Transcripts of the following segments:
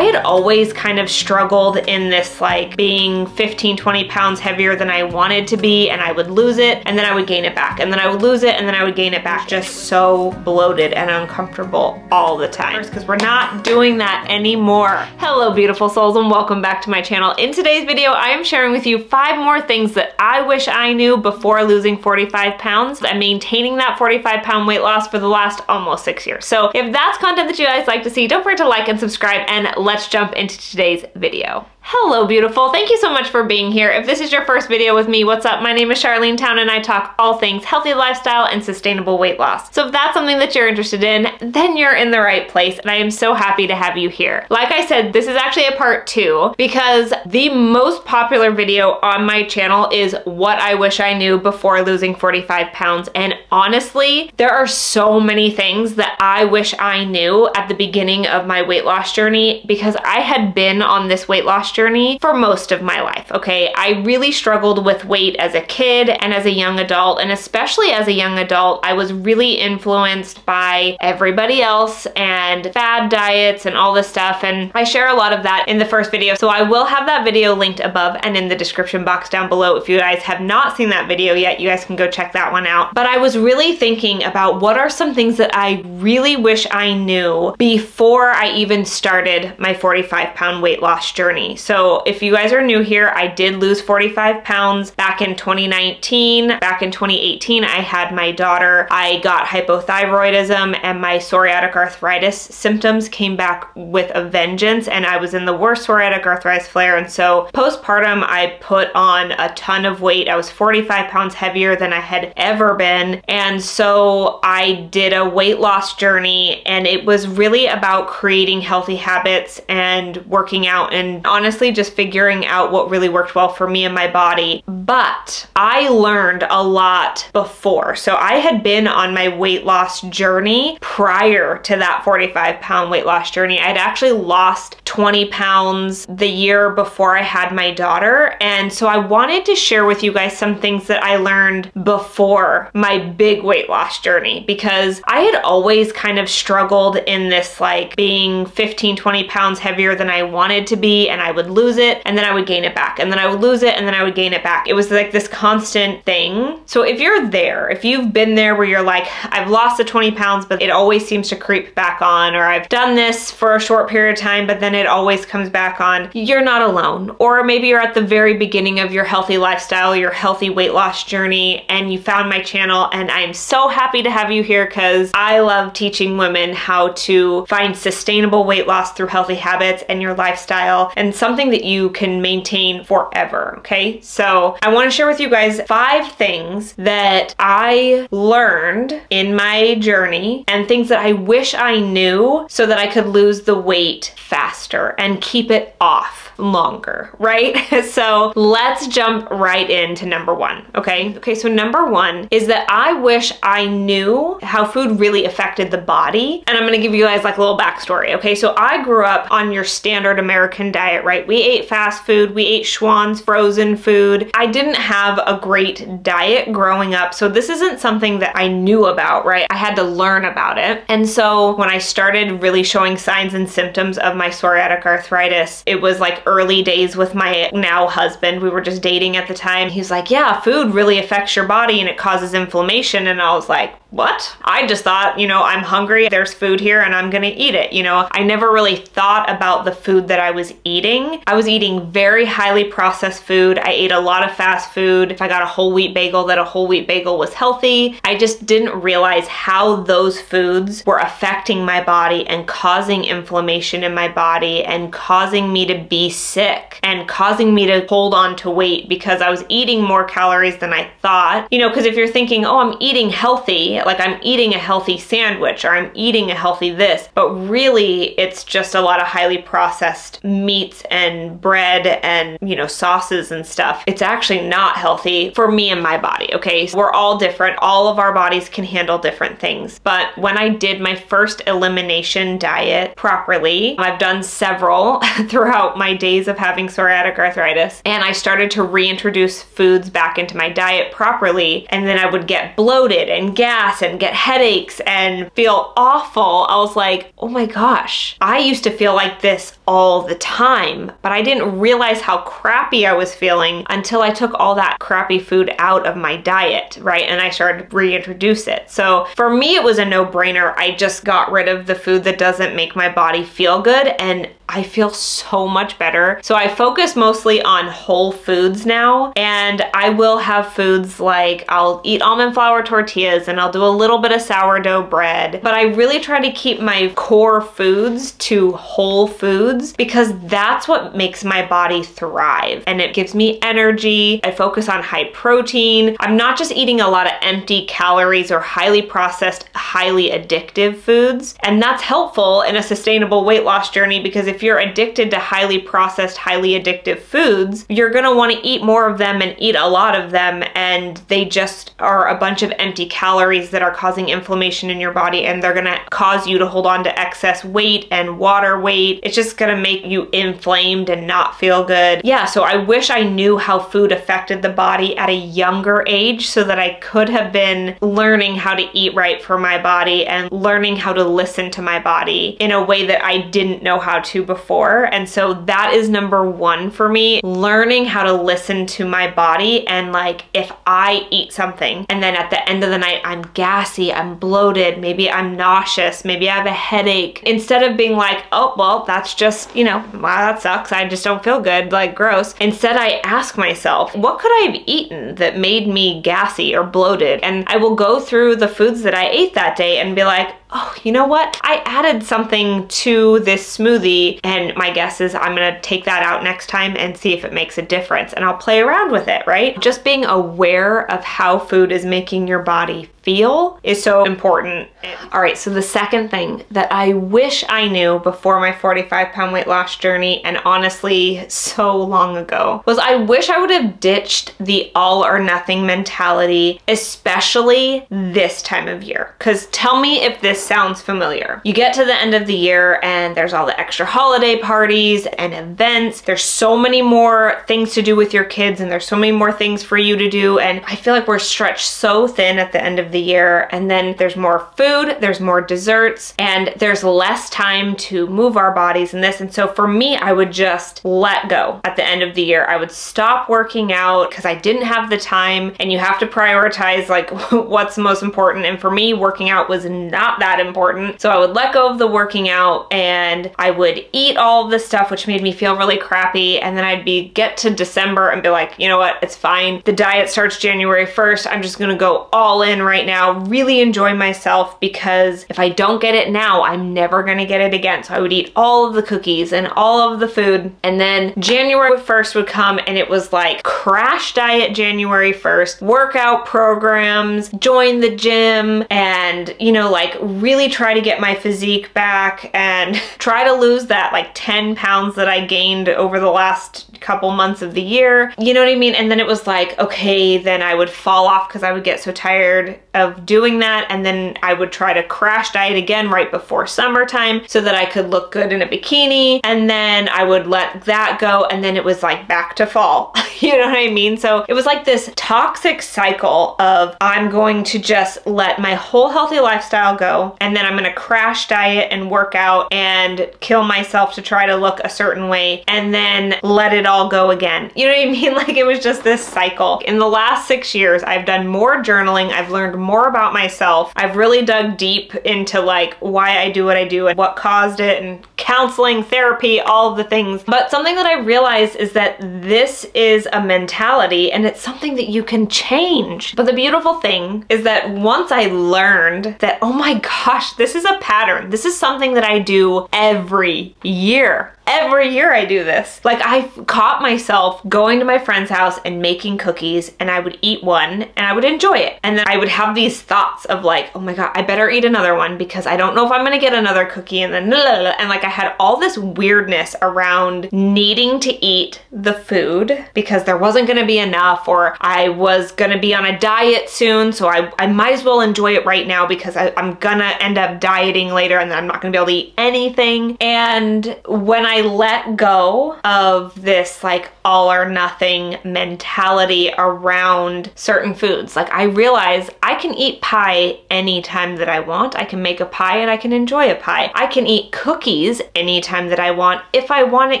I had always kind of struggled in this like being 15, 20 pounds heavier than I wanted to be, and I would lose it and then I would gain it back, and then I would lose it and then I would gain it back. Just so bloated and uncomfortable all the time, because we're not doing that anymore. Hello beautiful souls, and welcome back to my channel. In today's video, I am sharing with you 5 more things that I wish I knew before losing 45 pounds and maintaining that 45-pound weight loss for the last almost 6 years. So if that's content that you guys like to see, don't forget to like and subscribe, and let's jump into today's video. Hello beautiful, thank you so much for being here. If this is your first video with me, what's up? My name is Charlene Town and I talk all things healthy lifestyle and sustainable weight loss. So if that's something that you're interested in, then you're in the right place, and I am so happy to have you here. Like I said, this is actually a part 2 because the most popular video on my channel is what I wish I knew before losing 45 pounds. And honestly, there are so many things that I wish I knew at the beginning of my weight loss journey, because I had been on this weight loss journey for most of my life, okay? I really struggled with weight as a kid and as a young adult, and especially as a young adult, I was really influenced by everybody else and fad diets and all this stuff, and I share a lot of that in the first video, so I will have that video linked above and in the description box down below. If you guys have not seen that video yet, you guys can go check that one out. But I was really thinking about what are some things that I really wish I knew before I even started my 45-pound weight loss journey. So if you guys are new here, I did lose 45 pounds back in 2019. Back in 2018, I had my daughter. I got hypothyroidism and my psoriatic arthritis symptoms came back with a vengeance, and I was in the worst psoriatic arthritis flare. And so postpartum, I put on a ton of weight. I was 45 pounds heavier than I had ever been. And so I did a weight loss journey, and it was really about creating healthy habits and working out, and honestly just figuring out what really worked well for me and my body. But I learned a lot before. So I had been on my weight loss journey prior to that 45-pound weight loss journey. I'd actually lost 20 pounds the year before I had my daughter. And so I wanted to share with you guys some things that I learned before my big weight loss journey, because I had always kind of struggled in this like being 15, 20 pounds heavier than I wanted to be, and I would lose it and then I would gain it back, and then I would lose it and then I would gain it back. It was like this constant thing. So if you're there, if you've been there where you're like, I've lost the 20 pounds, but it always seems to creep back on, or I've done this for a short period of time, but then it always comes back on, you're not alone. Or maybe you're at the very beginning of your healthy lifestyle, your healthy weight loss journey, and you found my channel, and I'm so happy to have you here because I love teaching women how to find sustainable weight loss through healthy habits and your lifestyle, and something that you can maintain forever, okay? So I want to share with you guys 5 things that I learned in my journey and things that I wish I knew so that I could lose the weight faster and keep it off longer, right? So let's jump right into number 1, okay? Okay, so number 1 is that I wish I knew how food really affected the body. And I'm gonna give you guys like a little backstory, okay? So I grew up on your standard American diet, right? We ate fast food, we ate Schwann's frozen food. I didn't have a great diet growing up, so this isn't something that I knew about, right? I had to learn about it. And so when I started really showing signs and symptoms of my psoriatic arthritis, it was like early days with my now husband. We were just dating at the time. He's like, yeah, food really affects your body and it causes inflammation. And I was like, what? I just thought, you know, I'm hungry, there's food here and I'm gonna eat it. You know, I never really thought about the food that I was eating. I was eating very highly processed food. I ate a lot of fast food. If I got a whole wheat bagel, that a whole wheat bagel was healthy. I just didn't realize how those foods were affecting my body and causing inflammation in my body and causing me to be sick and causing me to hold on to weight because I was eating more calories than I thought. You know, because if you're thinking, oh, I'm eating healthy, like I'm eating a healthy sandwich or I'm eating a healthy this, but really it's just a lot of highly processed meats and bread and, you know, sauces and stuff. It's actually not healthy for me and my body, okay? So we're all different. All of our bodies can handle different things. But when I did my first elimination diet properly, I've done several throughout my days of having psoriatic arthritis, and I started to reintroduce foods back into my diet properly, and then I would get bloated and gas gas and get headaches and feel awful. I was like, oh my gosh, I used to feel like this all the time, but I didn't realize how crappy I was feeling until I took all that crappy food out of my diet, right? And I started to reintroduce it. So for me, it was a no-brainer. I just got rid of the food that doesn't make my body feel good, and I feel so much better. So I focus mostly on whole foods now, and I will have foods like I'll eat almond flour tortillas and I'll do a little bit of sourdough bread, but I really try to keep my core foods to whole foods because that's what makes my body thrive and it gives me energy. I focus on high protein. I'm not just eating a lot of empty calories or highly processed, highly addictive foods, and that's helpful in a sustainable weight loss journey because if you're addicted to highly processed, highly addictive foods, you're gonna wanna eat more of them and eat a lot of them, and they just are a bunch of empty calories that are causing inflammation in your body, and they're gonna cause you to hold on to excess weight and water weight. It's just gonna make you inflamed and not feel good. Yeah, so I wish I knew how food affected the body at a younger age so that I could have been learning how to eat right for my body and learning how to listen to my body in a way that I didn't know how to before. And so that is number one for me, learning how to listen to my body. And like, if I eat something and then at the end of the night, I'm gassy, I'm bloated, maybe I'm nauseous, maybe I have a headache, instead of being like, oh, well, that's just, you know, wow, that sucks, I just don't feel good, like gross. Instead, I ask myself, what could I have eaten that made me gassy or bloated? And I will go through the foods that I ate that day and be like, oh, you know what? I added something to this smoothie, and my guess is I'm gonna take that out next time and see if it makes a difference, and I'll play around with it, right? Just being aware of how food is making your body feel is so important. All right, so the second thing that I wish I knew before my 45-pound weight loss journey, and honestly so long ago, was I wish I would have ditched the all or nothing mentality, especially this time of year. Because tell me if this sounds familiar. You get to the end of the year and there's all the extra holiday parties and events. There's so many more things to do with your kids, and there's so many more things for you to do, and I feel like we're stretched so thin at the end of the year, and then there's more food, there's more desserts, and there's less time to move our bodies in this. And so for me, I would just let go at the end of the year. I would stop working out because I didn't have the time, and you have to prioritize like what's most important. And for me, working out was not that important. So I would let go of the working out and I would eat all of the stuff which made me feel really crappy, and then I'd get to December and be like, you know what, it's fine. The diet starts January 1st. I'm just gonna go all in right now, really enjoy myself, because if I don't get it now, I'm never gonna get it again. So I would eat all of the cookies and all of the food, and then January 1st would come and it was like crash diet January 1st, workout programs, join the gym, and you know, like really try to get my physique back and try to lose that like 10 pounds that I gained over the last couple months of the year. You know what I mean? And then it was like, okay, then I would fall off because I would get so tired of doing that, and then I would try to crash diet again right before summertime so that I could look good in a bikini, and then I would let that go, and then it was like back to fall. You know what I mean? So it was like this toxic cycle of I'm going to just let my whole healthy lifestyle go, and then I'm gonna crash diet and work out and kill myself to try to look a certain way, and then let it all go again. You know what I mean? Like it was just this cycle. In the last 6 years, I've done more journaling, I've learned more about myself, I've really dug deep into like why I do what I do and what caused it, and counseling, therapy, all of the things. But something that I realized is that this is a mentality and it's something that you can change. But the beautiful thing is that once I learned that, oh my gosh, this is a pattern. This is something that I do every year. Every year I do this. Like I caught myself going to my friend's house and making cookies, and I would eat one and I would enjoy it. And then I would have these thoughts of like, oh my God, I better eat another one because I don't know if I'm gonna get another cookie, and then and like I had all this weirdness around needing to eat the food because there wasn't gonna be enough, or I was gonna be on a diet soon, so I might as well enjoy it right now because I'm gonna end up dieting later and then I'm not gonna be able to eat anything. And when I let go of this like all or nothing mentality around certain foods, like I realize I can eat pie anytime that I want. I can make a pie and I can enjoy a pie. I can eat cookies anytime that I want. If I want to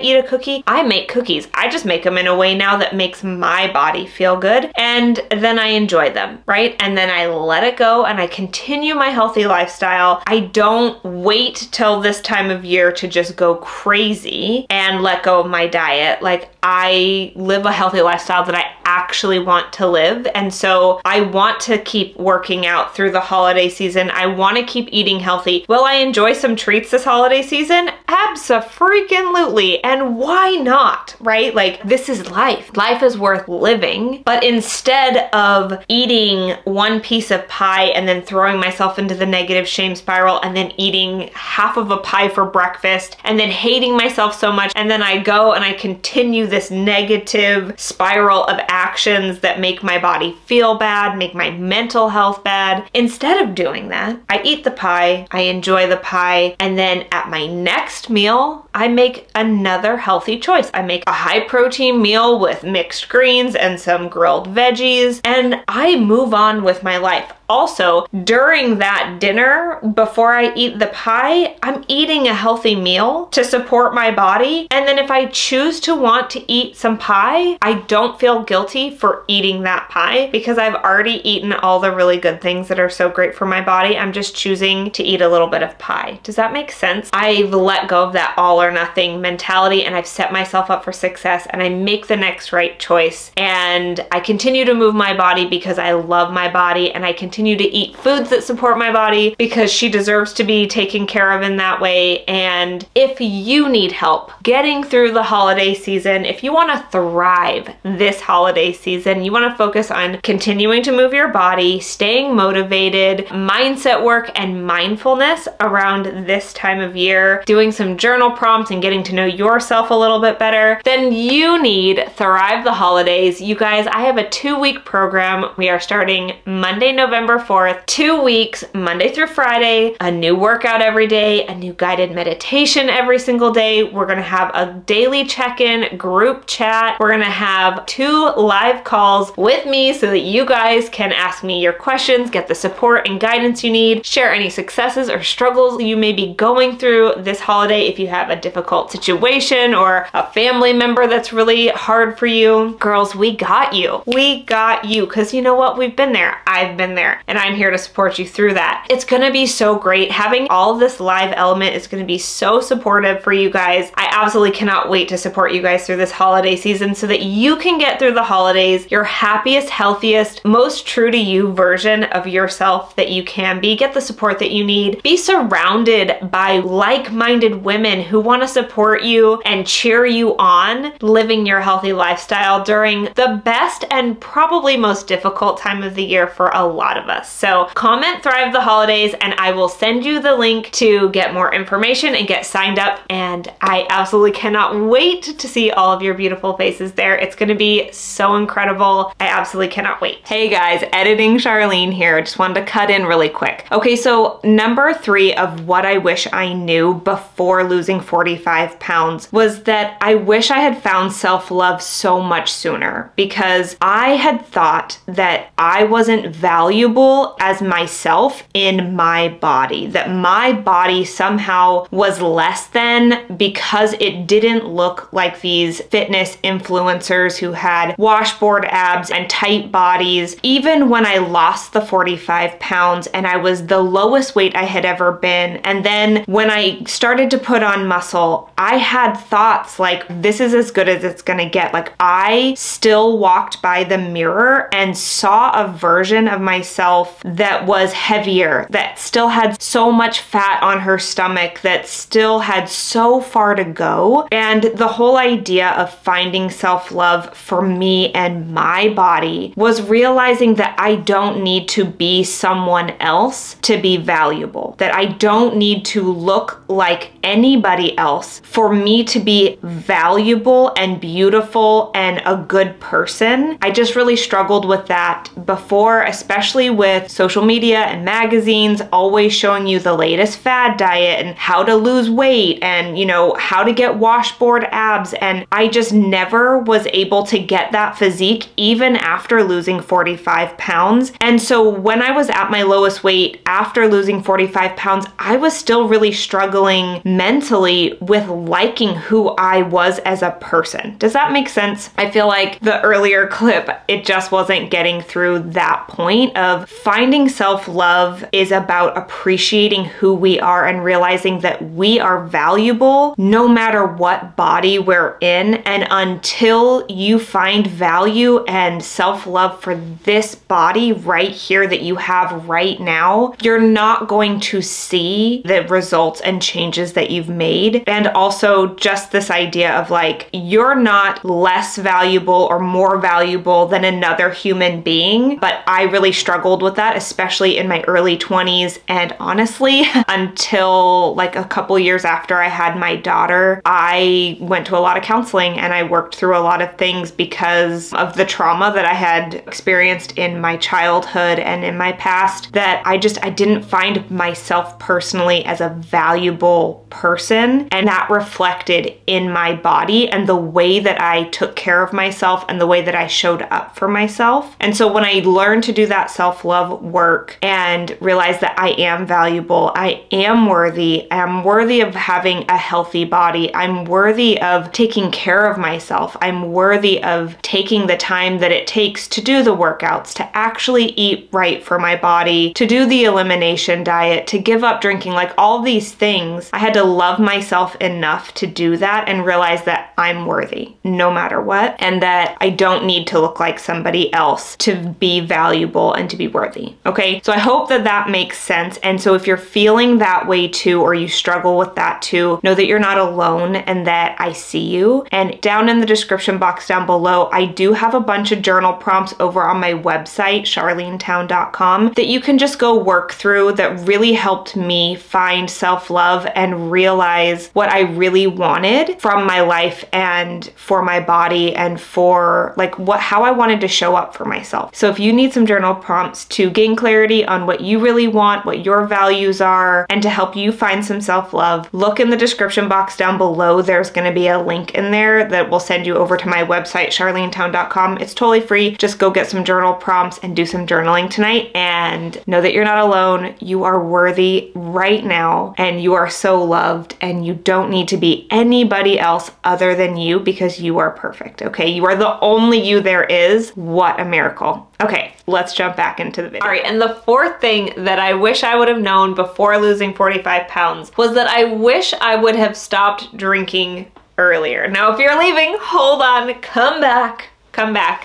eat a cookie, I make cookies. I just make them in a way now that makes my body feel good, and then I enjoy them, right? And then I let it go and I continue my healthy lifestyle. I don't wait till this time of year to just go crazy and let go of my diet. Like, I live a healthy lifestyle that I actually want to live, and so I want to keep working out through the holiday season. I want to keep eating healthy. Will I enjoy some treats this holiday season? Abso-freaking-lutely. And why not, right? Like, this is life. Life is worth living. But instead of eating one piece of pie and then throwing myself into the negative shame spiral and then eating half of a pie for breakfast and then hating myself so much, and then I go and I continue this negative spiral of actions that make my body feel bad, make my mental health bad. Instead of doing that, I eat the pie, I enjoy the pie, and then at my next meal, I make another healthy choice. I make a high protein meal with mixed greens and some grilled veggies, and I move on with my life. Also, during that dinner, before I eat the pie, I'm eating a healthy meal to support my body. And then if I choose to want to eat some pie, I don't feel guilty for eating that pie because I've already eaten all the really good things that are so great for my body. I'm just choosing to eat a little bit of pie. Does that make sense? I've let go of that all or nothing mentality and I've set myself up for success, and I make the next right choice. And I continue to move my body because I love my body, and I continue to eat foods that support my body because she deserves to be taken care of in that way. And if you need help getting through the holiday season, if you want to thrive this holiday season, you want to focus on continuing to move your body, staying motivated, mindset work and mindfulness around this time of year, doing some journal prompts and getting to know yourself a little bit better, then you need Thrive the Holidays. You guys, I have a 2-week program. We are starting Monday, November 4th, 2 weeks, Monday through Friday, a new workout every day, a new guided meditation every single day. We're gonna have a daily check-in, group chat. We're gonna have 2 live calls with me so that you guys can ask me your questions, get the support and guidance you need, share any successes or struggles you may be going through this holiday if you have a difficult situation or a family member that's really hard for you. Girls, we got you. We got you, because you know what? We've been there. I've been there, and I'm here to support you through that. It's gonna be so great. Having all of this live element is gonna be so supportive for you guys. I absolutely cannot wait to support you guys through this holiday season so that you can get through the holidays your happiest, healthiest, most true to you version of yourself that you can be. Get the support that you need. Be surrounded by like-minded women who want to support you and cheer you on living your healthy lifestyle during the best and probably most difficult time of the year for a lot of us. So comment Thrive the Holidays and I will send you the link to get more information and get signed up. And I absolutely cannot wait to see all of your beautiful faces there. It's gonna be so incredible. I absolutely cannot wait. Hey guys, editing Charlene here. Just wanted to cut in really quick. Okay, so number 3 of what I wish I knew before losing 45 pounds was that I wish I had found self-love so much sooner, because I had thought that I wasn't valuable as myself in my body, that my body somehow was less than because it didn't look like these fitness influencers who had washboard abs and tight bodies. Even when I lost the 45 pounds and I was the lowest weight I had ever been, and then when I started to put on muscle, I had thoughts like, this is as good as it's gonna get. Like, I still walked by the mirror and saw a version of myself that was heavier, that still had so much fat on her stomach, that still had so far to go. And the whole idea of finding self-love for me and my body was realizing that I don't need to be someone else to be valuable, that I don't need to look like anybody else for me to be valuable and beautiful and a good person. I just really struggled with that before, especially with social media and magazines always showing you the latest fad diet and how to lose weight and, you know, how to get washboard abs. And I just never was able to get that physique even after losing 45 pounds. And so when I was at my lowest weight after losing 45 pounds, I was still really struggling mentally with liking who I was as a person. Does that make sense? I feel like the earlier clip, it just wasn't getting through that point of finding self-love is about appreciating who we are and realizing that we are valuable no matter what body we're in. And until you find value and self-love for this body right here that you have right now, you're not going to see the results and changes that you've made. And also just this idea of like, you're not less valuable or more valuable than another human being. But I really struggled with that, especially in my early 20s. And honestly, until like a couple years after I had my daughter, I went to a lot of counseling and I worked through a lot of things because of the trauma that I had experienced in my childhood and in my past, that I didn't find myself personally as a valuable person. And that reflected in my body and the way that I took care of myself and the way that I showed up for myself. And so when I learned to do that self-love work and realized that I am valuable, I am worthy, I'm worthy of having a healthy body, I'm worthy of taking care of myself, I'm worthy of taking the time that it takes to do the workouts, to actually eat right for my body, to do the elimination diet, to give up drinking, like all these things. I had to love myself enough to do that and realize that I'm worthy no matter what, and that I don't need to look like somebody else to be valuable and to be worthy. Okay, so I hope that that makes sense. And so if you're feeling that way too, or you struggle with that too, know that you're not alone and that I see you. And down in the description box down below, I do have a bunch of journal prompts over on my website, LIKEtoKNOW.it, that you can just go work through that really helped me find self-love and realize what I really wanted from my life and for my body and for like how I wanted to show up for myself. So if you need some journal prompts to gain clarity on what you really want, what your values are, and to help you find some self-love, look in the description box down below. There's going to be a link in there that will send you over to my website, LIKEtoKNOW.it. It's totally free. Just go get some journal prompts and do some journaling tonight, and know that you're not alone. You are worthy right now, and you are so loved, and you don't need to be anybody else other than you, because you are perfect, okay? You are the only you there is. What a miracle. Okay, let's jump back into the video. All right, and the fourth thing that I wish I would have known before losing 45 pounds was that I wish I would have stopped drinking earlier. Now, if you're leaving, hold on, come back,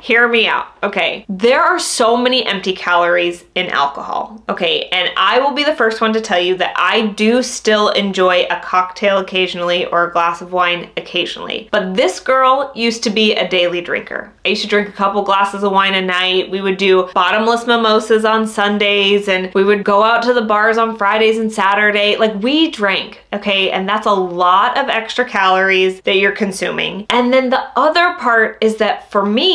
hear me out, okay? There are so many empty calories in alcohol, okay? And I will be the first one to tell you that I do still enjoy a cocktail occasionally or a glass of wine occasionally. But this girl used to be a daily drinker. I used to drink a couple glasses of wine a night. We would do bottomless mimosas on Sundays, and we would go out to the bars on Fridays and Saturday. Like, we drank, okay? And that's a lot of extra calories that you're consuming. And then the other part is that for me,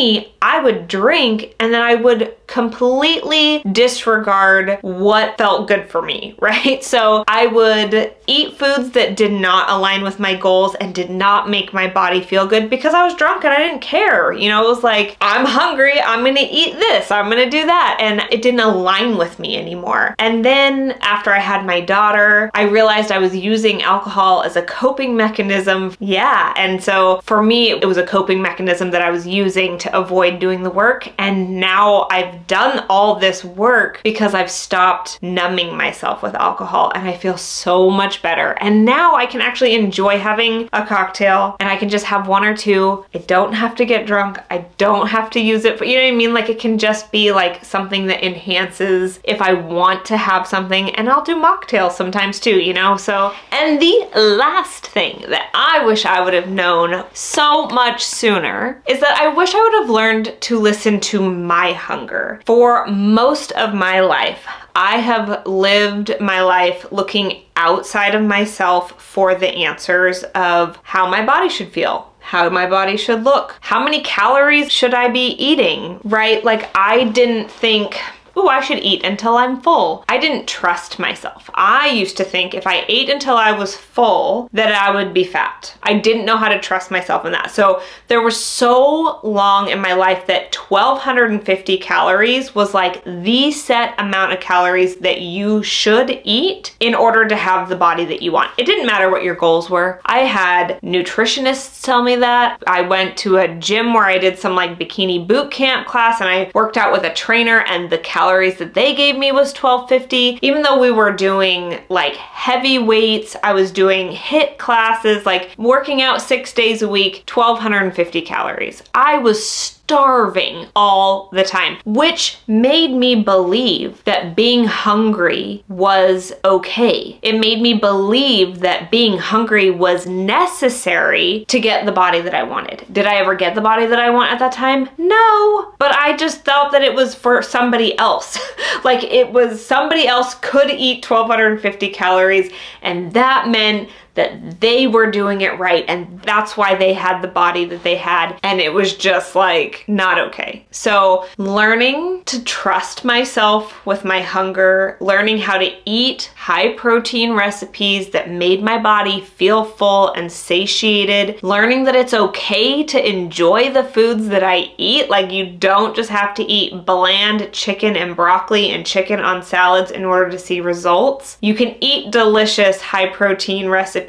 I would drink and then I would completely disregard what felt good for me, right? So I would eat foods that did not align with my goals and did not make my body feel good because I was drunk and I didn't care. You know, it was like, I'm hungry, I'm gonna eat this, I'm gonna do that. And it didn't align with me anymore. And then after I had my daughter, I realized I was using alcohol as a coping mechanism. Yeah, and so for me, it was a coping mechanism that I was using to avoid doing the work. And now I've done all this work because I've stopped numbing myself with alcohol, and I feel so much better. And now I can actually enjoy having a cocktail, and I can just have one or two. I don't have to get drunk. I don't have to use it for, you know what I mean? Like, it can just be like something that enhances if I want to have something, and I'll do mocktails sometimes too, you know? So, and the last thing that I wish I would have known so much sooner is that I wish I would have learned to listen to my hunger. answer. For most of my life, I have lived my life looking outside of myself for the answers of how my body should feel, how my body should look, how many calories should I be eating, right? Like, I didn't think, ooh, I should eat until I'm full. I didn't trust myself. I used to think if I ate until I was full, that I would be fat. I didn't know how to trust myself in that. So there was so long in my life that 1,250 calories was like the set amount of calories that you should eat in order to have the body that you want. It didn't matter what your goals were. I had nutritionists tell me that. I went to a gym where I did some like bikini boot camp class, and I worked out with a trainer, and the calories that they gave me was 1,250. Even though we were doing like heavy weights, I was doing HIIT classes, like working out 6 days a week, 1,250 calories. I was starving all the time, which made me believe that being hungry was okay. It made me believe that being hungry was necessary to get the body that I wanted. Did I ever get the body that I want at that time? No, but I just thought that it was for somebody else. Like, it was somebody else could eat 1,250 calories, and that meant that they were doing it right, and that's why they had the body that they had, and it was just like not okay. So learning to trust myself with my hunger, learning how to eat high protein recipes that made my body feel full and satiated, learning that it's okay to enjoy the foods that I eat. Like, you don't just have to eat bland chicken and broccoli and chicken on salads in order to see results. You can eat delicious high protein recipes,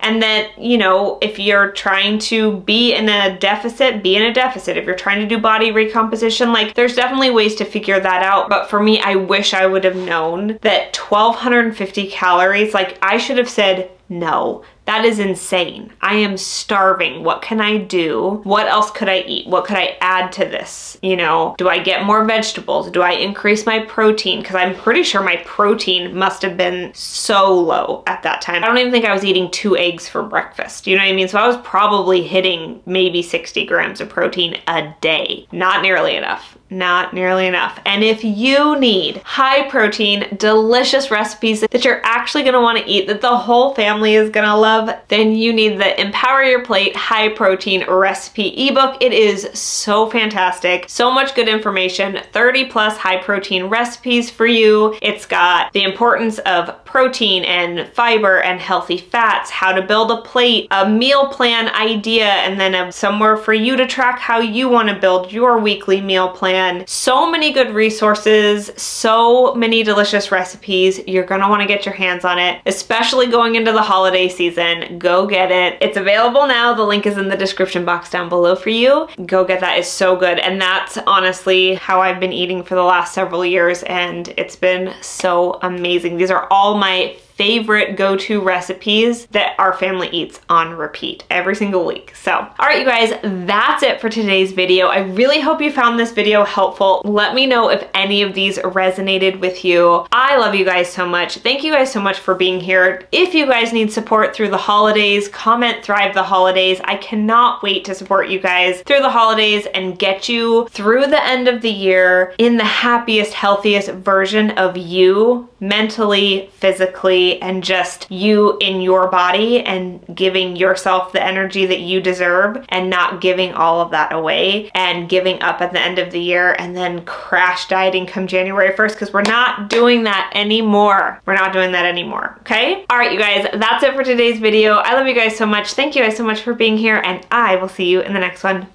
and that, you know, if you're trying to be in a deficit, be in a deficit. If you're trying to do body recomposition, like, there's definitely ways to figure that out. But for me, I wish I would have known that 1,250 calories, like, I should have said, no, that is insane. I am starving. What can I do? What else could I eat? What could I add to this? You know, do I get more vegetables? Do I increase my protein? Because I'm pretty sure my protein must have been so low at that time. I don't even think I was eating 2 eggs for breakfast. You know what I mean? So I was probably hitting maybe 60 grams of protein a day. Not nearly enough. Not nearly enough. And if you need high protein, delicious recipes that you're actually gonna wanna eat, that the whole family is gonna love, then you need the Empower Your Plate High Protein Recipe ebook. It is so fantastic. So much good information, 30 plus high protein recipes for you. It's got the importance of protein and fiber and healthy fats, how to build a plate, a meal plan idea, and then somewhere for you to track how you wanna build your weekly meal plan. So many good resources, so many delicious recipes. You're gonna wanna get your hands on it, especially going into the holiday season. Go get it. It's available now. The link is in the description box down below for you. Go get that. It's so good. And that's honestly how I've been eating for the last several years, and it's been so amazing. These are all my favorite go-to recipes that our family eats on repeat every single week. So, all right, you guys, that's it for today's video. I really hope you found this video helpful. Let me know if any of these resonated with you. I love you guys so much. Thank you guys so much for being here. If you guys need support through the holidays, comment Thrive the Holidays. I cannot wait to support you guys through the holidays and get you through the end of the year in the happiest, healthiest version of you, mentally, physically, and just you in your body, and giving yourself the energy that you deserve, and not giving all of that away and giving up at the end of the year and then crash dieting come January 1st, because we're not doing that anymore. We're not doing that anymore, okay? All right, you guys, that's it for today's video. I love you guys so much. Thank you guys so much for being here, and I will see you in the next one.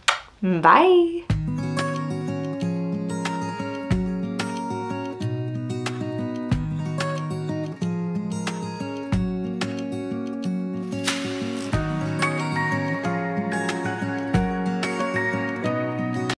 Bye.